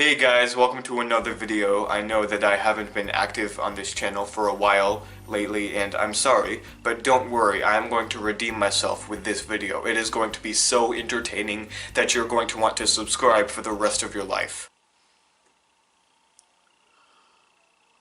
Hey guys, welcome to another video. I know that I haven't been active on this channel for a while lately, and I'm sorry, but don't worry, I am going to redeem myself with this video. It is going to be so entertaining that you're going to want to subscribe for the rest of your life.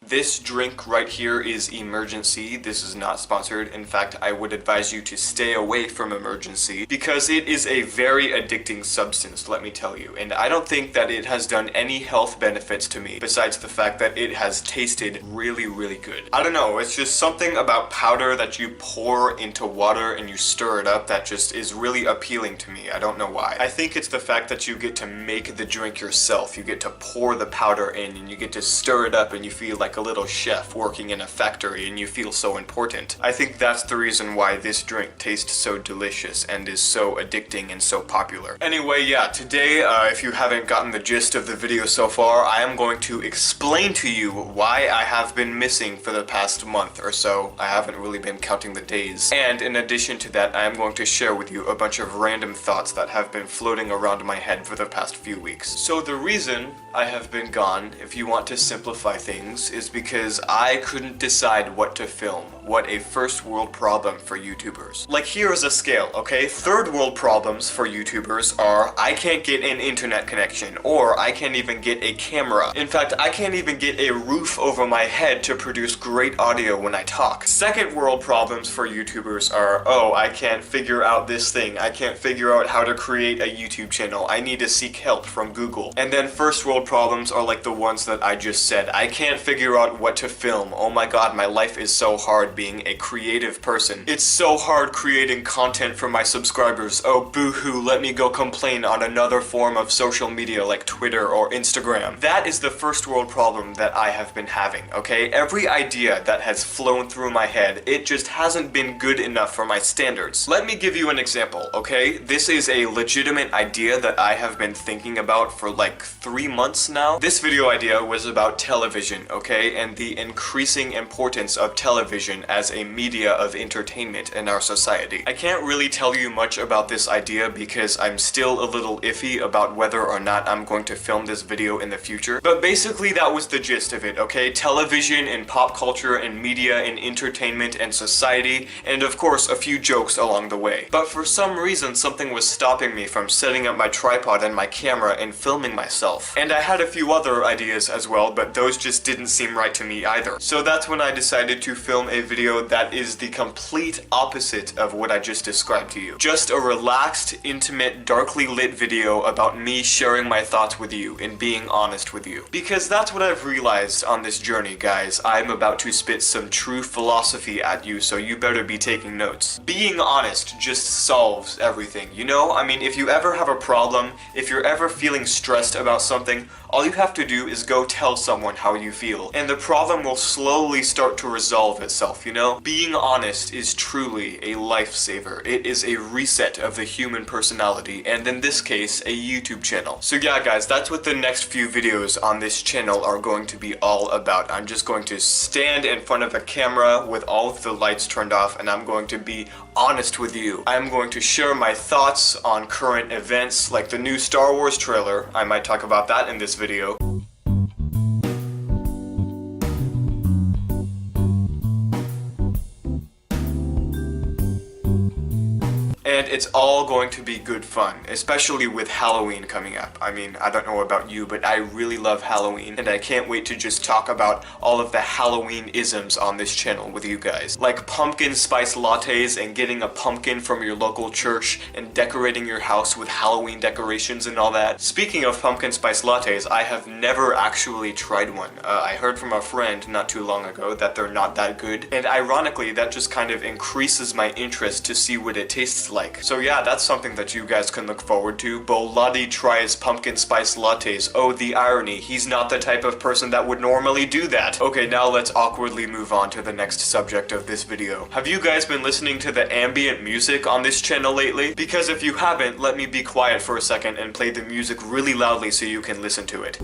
This drink right here is Emergency. This is not sponsored. In fact, I would advise you to stay away from Emergency because it is a very addicting substance, let me tell you. And I don't think that it has done any health benefits to me besides the fact that it has tasted really, really good. I don't know, it's just something about powder that you pour into water and you stir it up that just is really appealing to me. I don't know why. I think it's the fact that you get to make the drink yourself. You get to pour the powder in and you get to stir it up and you feel like a little chef working in a factory and you feel so important. I think that's the reason why this drink tastes so delicious and is so addicting and so popular. Anyway, yeah, today, if you haven't gotten the gist of the video so far, I am going to explain to you why I have been missing for the past month or so. I haven't really been counting the days. And in addition to that, I am going to share with you a bunch of random thoughts that have been floating around my head for the past few weeks. So the reason I have been gone, if you want to simplify things, is because I couldn't decide what to film. What a first world problem for YouTubers. Like, here is a scale, okay? Third world problems for YouTubers are I can't get an internet connection, or I can't even get a camera. In fact, I can't even get a roof over my head to produce great audio when I talk. Second world problems for YouTubers are, oh, I can't figure out this thing. I can't figure out how to create a YouTube channel. I need to seek help from Google. And then first world problems are like the ones that I just said. I can't figure out what to film. Oh my god, my life is so hard being a creative person. It's so hard creating content for my subscribers. Oh, boo-hoo, let me go complain on another form of social media like Twitter or Instagram. That is the first world problem that I have been having, okay? Every idea that has flown through my head, it just hasn't been good enough for my standards. Let me give you an example, okay? This is a legitimate idea that I have been thinking about for like 3 months now. This video idea was about television, okay? And the increasing importance of television as a media of entertainment in our society. I can't really tell you much about this idea because I'm still a little iffy about whether or not I'm going to film this video in the future. But basically that was the gist of it, okay? Television and pop culture and media and entertainment and society, and of course a few jokes along the way. But for some reason something was stopping me from setting up my tripod and my camera and filming myself. And I had a few other ideas as well, but those just didn't seem right to me either. So that's when I decided to film a video that is the complete opposite of what I just described to you. Just a relaxed, intimate, darkly lit video about me sharing my thoughts with you and being honest with you. Because that's what I've realized on this journey, guys. I'm about to spit some true philosophy at you, so you better be taking notes. Being honest just solves everything, you know? I mean, if you ever have a problem, if you're ever feeling stressed about something, all you have to do is go tell someone how you feel, and the problem will slowly start to resolve itself, you know? Being honest is truly a lifesaver. It is a reset of the human personality, and in this case, a YouTube channel. So yeah, guys, that's what the next few videos on this channel are going to be all about. I'm just going to stand in front of a camera with all of the lights turned off, and I'm going to be honest with you. I'm going to share my thoughts on current events, like the new Star Wars trailer. I might talk about that in this video. And it's all going to be good fun, especially with Halloween coming up. I mean, I don't know about you, but I really love Halloween, and I can't wait to just talk about all of the Halloween isms on this channel with you guys. Like pumpkin spice lattes and getting a pumpkin from your local church and decorating your house with Halloween decorations and all that. Speaking of pumpkin spice lattes, I have never actually tried one. I heard from a friend not too long ago that they're not that good, and ironically, that just kind of increases my interest to see what it tastes like. So yeah, that's something that you guys can look forward to. Boladi tries pumpkin spice lattes. Oh, the irony. He's not the type of person that would normally do that. Okay, now let's awkwardly move on to the next subject of this video. Have you guys been listening to the ambient music on this channel lately? Because if you haven't, let me be quiet for a second and play the music really loudly so you can listen to it.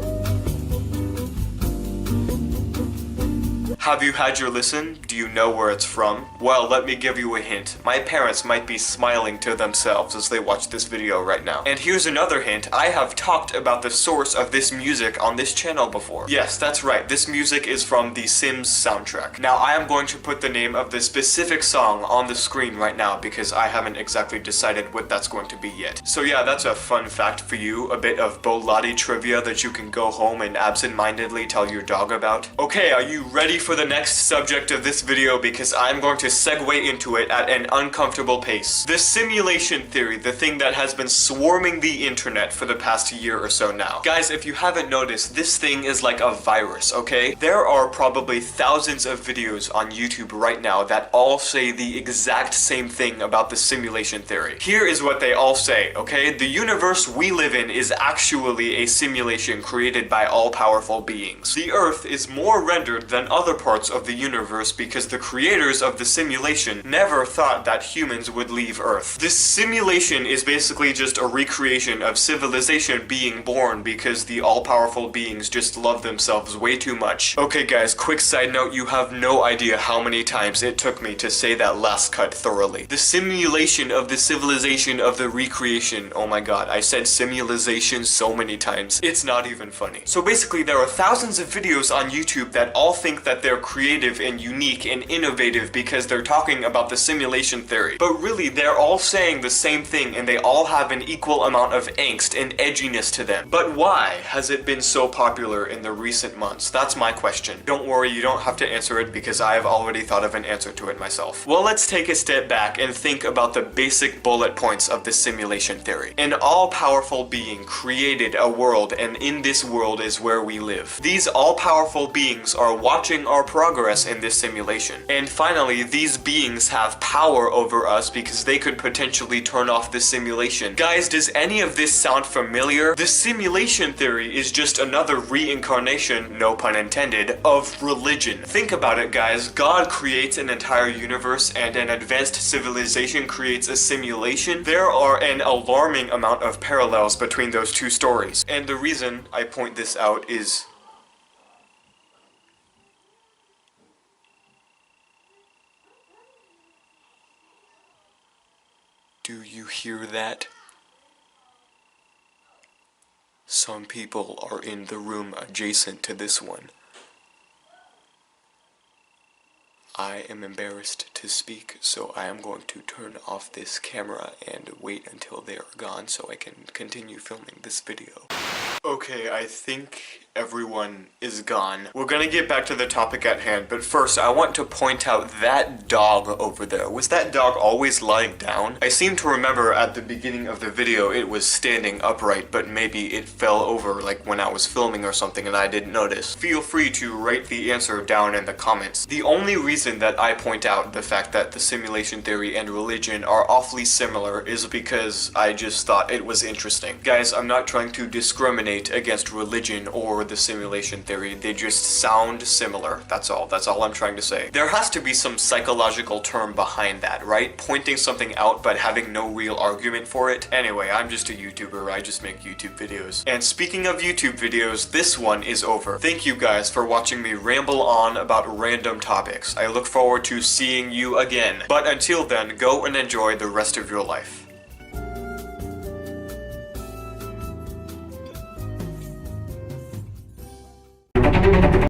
Have you had your listen? Do you know where it's from? Well, let me give you a hint. My parents might be smiling to themselves as they watch this video right now. And here's another hint. I have talked about the source of this music on this channel before. Yes, that's right. This music is from the Sims soundtrack. Now, I am going to put the name of the specific song on the screen right now because I haven't exactly decided what that's going to be yet. So yeah, that's a fun fact for you. A bit of Bolati trivia that you can go home and absent-mindedly tell your dog about. Okay, are you ready for the next subject of this video, because I'm going to segue into it at an uncomfortable pace. The simulation theory, the thing that has been swarming the internet for the past year or so now. Guys, if you haven't noticed, this thing is like a virus, okay? There are probably thousands of videos on YouTube right now that all say the exact same thing about the simulation theory. Here is what they all say, okay? The universe we live in is actually a simulation created by all-powerful beings. The Earth is more rendered than other parts of the universe because the creators of the simulation never thought that humans would leave Earth. This simulation is basically just a recreation of civilization being born because the all-powerful beings just love themselves way too much. Okay guys, quick side note, you have no idea how many times it took me to say that last cut thoroughly. The simulation of the civilization of the recreation. Oh my god, I said simulation so many times. It's not even funny. So basically there are thousands of videos on YouTube that all think that they're creative and unique and innovative because they're talking about the simulation theory. But really, they're all saying the same thing and they all have an equal amount of angst and edginess to them. But why has it been so popular in the recent months? That's my question. Don't worry, you don't have to answer it because I've already thought of an answer to it myself. Well, let's take a step back and think about the basic bullet points of the simulation theory. An all-powerful being created a world, and in this world is where we live. These all-powerful beings are watching our progress in this simulation. And finally, these beings have power over us because they could potentially turn off the simulation. Guys, does any of this sound familiar? The simulation theory is just another reincarnation, no pun intended, of religion. Think about it, guys. God creates an entire universe and an advanced civilization creates a simulation. There are an alarming amount of parallels between those two stories. And the reason I point this out is do you hear that? Some people are in the room adjacent to this one. I am embarrassed to speak, so I am going to turn off this camera and wait until they are gone so I can continue filming this video. Okay, I think everyone is gone. We're gonna get back to the topic at hand, but first I want to point out that dog over there. Was that dog always lying down? I seem to remember at the beginning of the video it was standing upright, but maybe it fell over like when I was filming or something and I didn't notice. Feel free to write the answer down in the comments. The only reason that I point out the fact that the simulation theory and religion are awfully similar is because I just thought it was interesting. Guys, I'm not trying to discriminate against religion or the simulation theory, they just sound similar. That's all I'm trying to say. There has to be some psychological term behind that, right? Pointing something out but having no real argument for it. Anyway, I'm just a YouTuber, I just make YouTube videos. And speaking of YouTube videos, this one is over. Thank you guys for watching me ramble on about random topics. I look forward to seeing you again. But until then, go and enjoy the rest of your life.